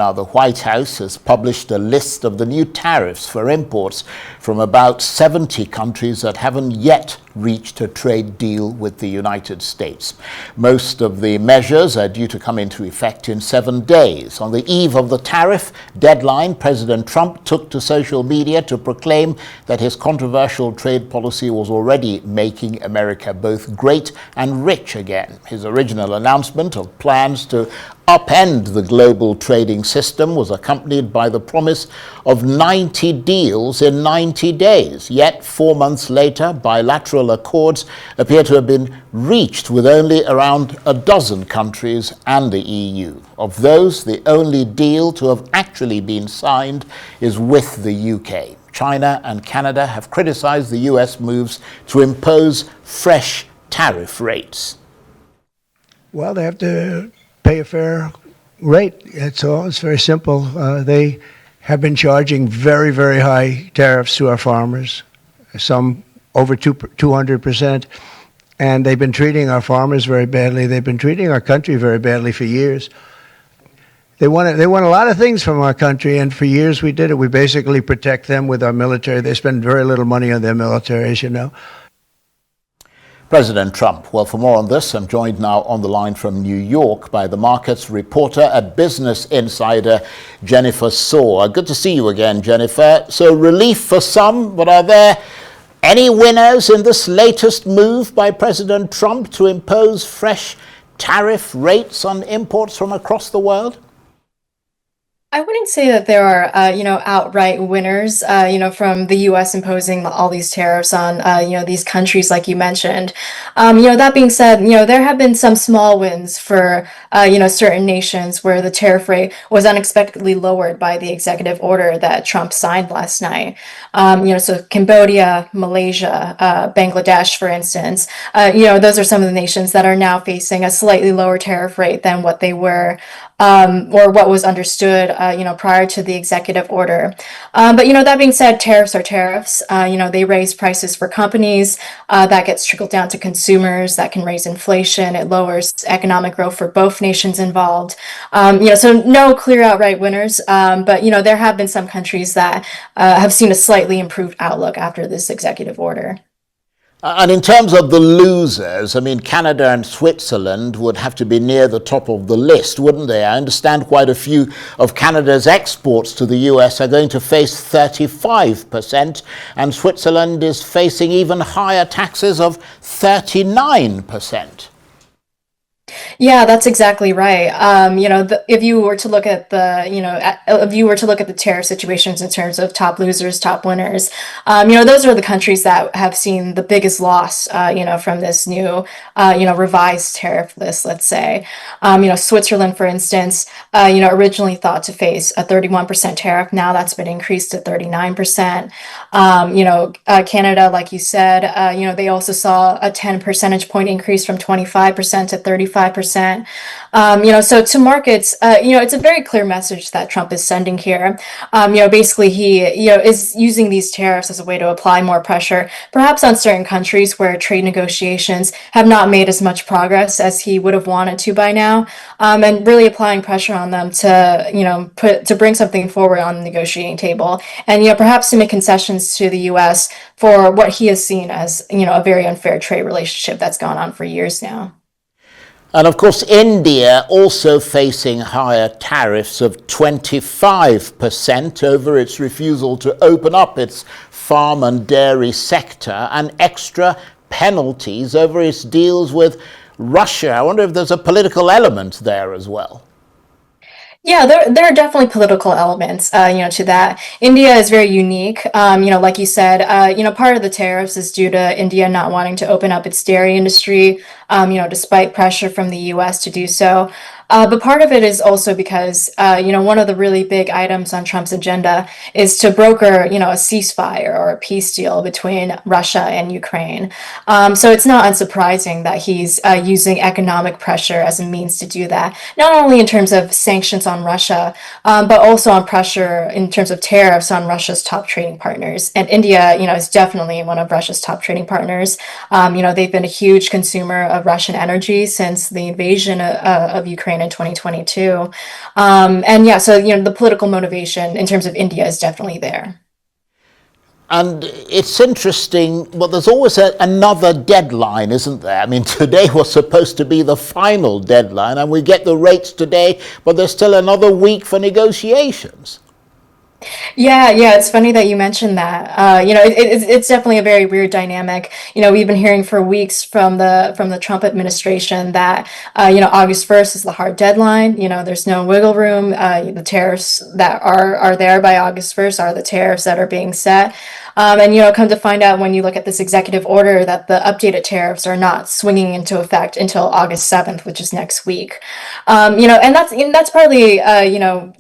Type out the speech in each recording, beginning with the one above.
Now, the White House has published a list of the new tariffs for imports from about 70 countries that haven't yet reached a trade deal with the United States. Most of the measures are due to come into effect in 7 days. On the eve of the tariff deadline, President Trump took to social media to proclaim that his controversial trade policy was already making America both great and rich again. His original announcement of plans to upend the global trading system was accompanied by the promise of 90 deals in 90 days. Yet 4 months later, bilateral accords appear to have been reached with only around a dozen countries and the EU. Of those, the only deal to have actually been signed is with the UK. China and Canada have criticized the US moves to impose fresh tariff rates. Well, they have to pay a fair rate. That's all. It's very simple. They have been charging very, very high tariffs to our farmers, some over 200%, and they've been treating our farmers very badly. They've been treating our country very badly for years. They want a lot of things from our country, and for years we did it. We basically protect them with our military. They spend very little money on their military, as you know. President Trump. Well, for more on this, I'm joined now on the line from New York by the markets reporter at Business Insider, Jennifer Saw. Good to see you again, Jennifer. So relief for some, but are there any winners in this latest move by President Trump to impose fresh tariff rates on imports from across the world? I wouldn't say that there are, outright winners, from the U.S. imposing all these tariffs on, these countries like you mentioned. That being said, there have been some small wins for, certain nations where the tariff rate was unexpectedly lowered by the executive order that Trump signed last night. So Cambodia, Malaysia, Bangladesh, for instance, those are some of the nations that are now facing a slightly lower tariff rate than what they were or what was understood, prior to the executive order. But, that being said, tariffs are tariffs. They raise prices for companies. That gets trickled down to consumers. That can raise inflation. It lowers economic growth for both nations involved. So no clear outright winners. But, there have been some countries that have seen a slightly improved outlook after this executive order. And in terms of the losers, I mean, Canada and Switzerland would have to be near the top of the list, wouldn't they? I understand quite a few of Canada's exports to the US are going to face 35%, and Switzerland is facing even higher taxes of 39%. Yeah, that's exactly right. If you were to look at the tariff situations in terms of top losers, top winners, those are the countries that have seen the biggest loss, from this new, revised tariff list, let's say. Switzerland, for instance, originally thought to face a 31% tariff. Now that's been increased to 39%. Canada, like you said, they also saw a 10 percentage point increase from 25% to 35%. So to markets, it's a very clear message that Trump is sending here. Basically he, is using these tariffs as a way to apply more pressure, perhaps on certain countries where trade negotiations have not made as much progress as he would have wanted to by now, and really applying pressure on them to bring something forward on the negotiating table, and perhaps to make concessions to the U.S. for what he has seen as a very unfair trade relationship that's gone on for years now. And of course, India also facing higher tariffs of 25% over its refusal to open up its farm and dairy sector, and extra penalties over its deals with Russia. I wonder if there's a political element there as well. Yeah, there are definitely political elements, to that. India is very unique. Like you said, part of the tariffs is due to India not wanting to open up its dairy industry, despite pressure from the U.S. to do so. But part of it is also because, one of the really big items on Trump's agenda is to broker, a ceasefire or a peace deal between Russia and Ukraine. So it's not unsurprising that he's using economic pressure as a means to do that, not only in terms of sanctions on Russia, but also on pressure in terms of tariffs on Russia's top trading partners. And India, is definitely one of Russia's top trading partners. They've been a huge consumer of Russian energy since the invasion of Ukraine Ukraine in 2022. And yeah, so, the political motivation in terms of India is definitely there. And it's interesting, well, there's always another deadline, isn't there? I mean, today was supposed to be the final deadline, and we get the rates today, but there's still another week for negotiations. Yeah, it's funny that you mentioned that. It's definitely a very weird dynamic. We've been hearing for weeks from the Trump administration that August 1st is the hard deadline. There's no wiggle room. The tariffs that are there by August 1st are the tariffs that are being set. And come to find out when you look at this executive order that the updated tariffs are not swinging into effect until August 7th, which is next week. And that's partly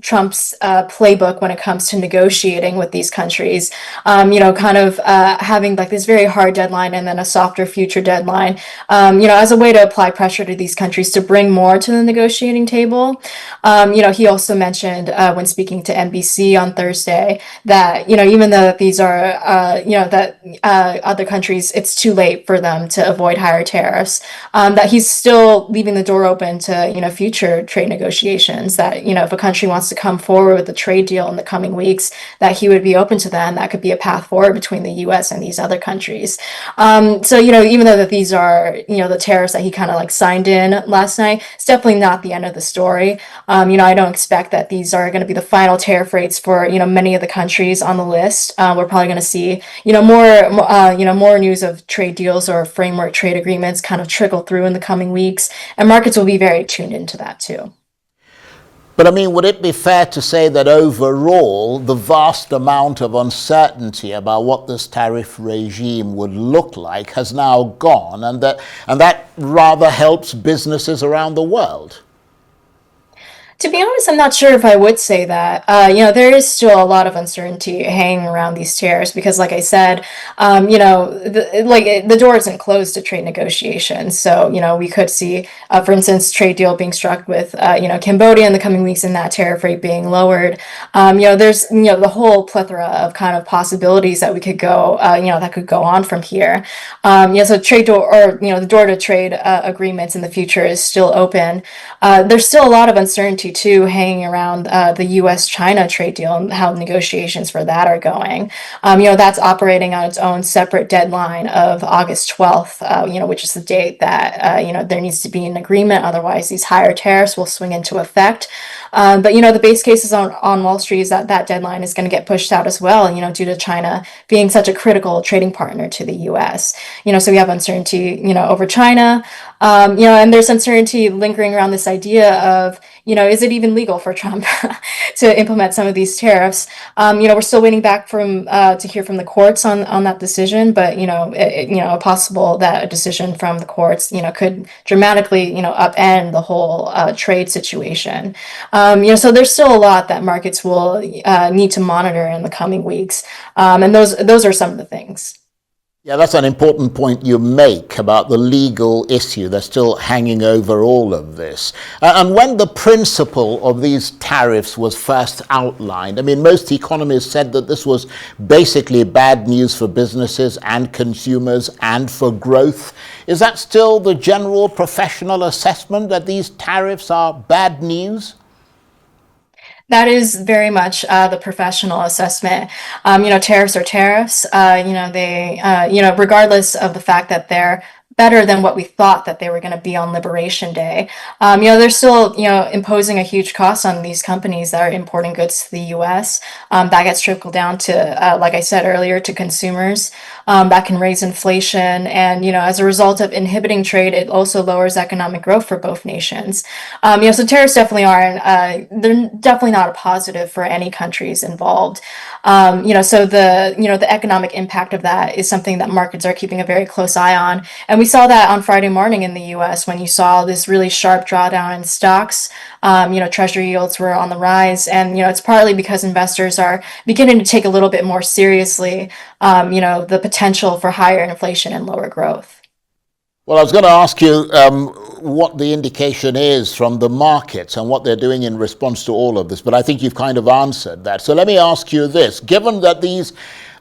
Trump's playbook when it comes to negotiating with these countries. Kind of having like this very hard deadline and then a softer future deadline. As a way to apply pressure to these countries to bring more to the negotiating table. He also mentioned when speaking to NBC on Thursday that even though these are other countries, it's too late for them to avoid higher tariffs. That he's still leaving the door open to future trade negotiations. That if a country wants to come forward with a trade deal in the coming weeks, that he would be open to that, and that could be a path forward between the U.S. and these other countries. So even though that these are the tariffs that he kind of like signed in last night, it's definitely not the end of the story. I don't expect that these are going to be the final tariff rates for many of the countries on the list. We're probably going to see more news of trade deals or framework trade agreements kind of trickle through in the coming weeks, and markets will be very tuned into that too. But I mean, would it be fair to say that overall, the vast amount of uncertainty about what this tariff regime would look like has now gone, and that rather helps businesses around the world? To be honest, I'm not sure if I would say that. There is still a lot of uncertainty hanging around these tariffs because, like I said, the door isn't closed to trade negotiations. So, we could see, for instance, trade deal being struck with, Cambodia in the coming weeks and that tariff rate being lowered. There's, the whole plethora of kind of possibilities that we could go, that could go on from here. So trade door or, the door to trade agreements in the future is still open. There's still a lot of uncertainty too hanging around the U.S.-China trade deal and how negotiations for that are going. That's operating on its own separate deadline of August 12th, which is the date that there needs to be an agreement. Otherwise, these higher tariffs will swing into effect. But the base cases on Wall Street is that deadline is going to get pushed out as well. Due to China being such a critical trading partner to the U.S. So we have uncertainty over China. And there's uncertainty lingering around this idea of, is it even legal for Trump to implement some of these tariffs? We're still waiting back to hear from the courts on that decision, but possible that a decision from the courts, could dramatically, upend the whole trade situation. So there's still a lot that markets will need to monitor in the coming weeks, and those are some of the things. Yeah, that's an important point you make about the legal issue that's still hanging over all of this. And when the principle of these tariffs was first outlined, I mean, most economists said that this was basically bad news for businesses and consumers and for growth. Is that still the general professional assessment, that these tariffs are bad news? That is very much the professional assessment. Tariffs are tariffs. Regardless of the fact that they're better than what we thought that they were going to be on Liberation Day. They're still, imposing a huge cost on these companies that are importing goods to the U.S. That gets trickled down to, like I said earlier, to consumers. That can raise inflation. And, as a result of inhibiting trade, it also lowers economic growth for both nations. So tariffs definitely they're definitely not a positive for any countries involved. So the economic impact of that is something that markets are keeping a very close eye on. And we saw that on Friday morning in the U.S. when you saw this really sharp drawdown in stocks. Treasury yields were on the rise, and it's partly because investors are beginning to take a little bit more seriously, the potential for higher inflation and lower growth. Well, I was going to ask you what the indication is from the markets and what they're doing in response to all of this, but I think you've kind of answered that. So let me ask you this. Given that these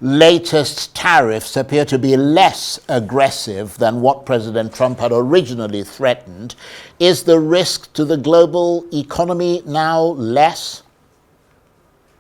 latest tariffs appear to be less aggressive than what President Trump had originally threatened. Is the risk to the global economy now less?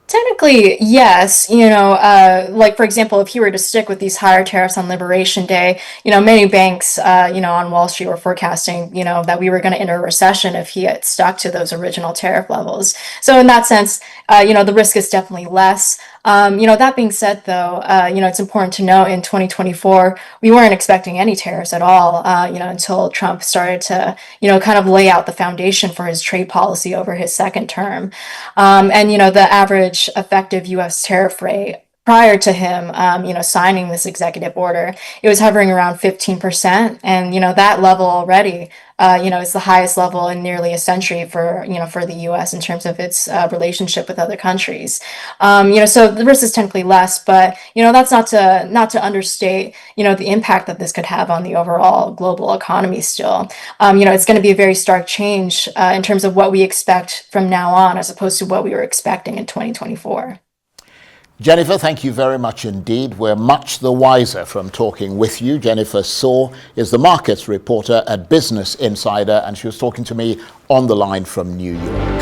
Technically, yes. Like for example, if he were to stick with these higher tariffs on Liberation Day, many banks, on Wall Street were forecasting, that we were going to enter a recession if he had stuck to those original tariff levels. So in that sense, the risk is definitely less. That being said, though, it's important to note in 2024, we weren't expecting any tariffs at all, until Trump started to, kind of lay out the foundation for his trade policy over his second term. The average effective U.S. tariff rate prior to him, signing this executive order, it was hovering around 15%. And, that level already, is the highest level in nearly a century for the U.S. in terms of its relationship with other countries. So the risk is technically less, but, that's not to understate, the impact that this could have on the overall global economy still. It's going to be a very stark change in terms of what we expect from now on, as opposed to what we were expecting in 2024. Jennifer, thank you very much indeed. We're much the wiser from talking with you. Jennifer Saw is the markets reporter at Business Insider, and she was talking to me on the line from New York.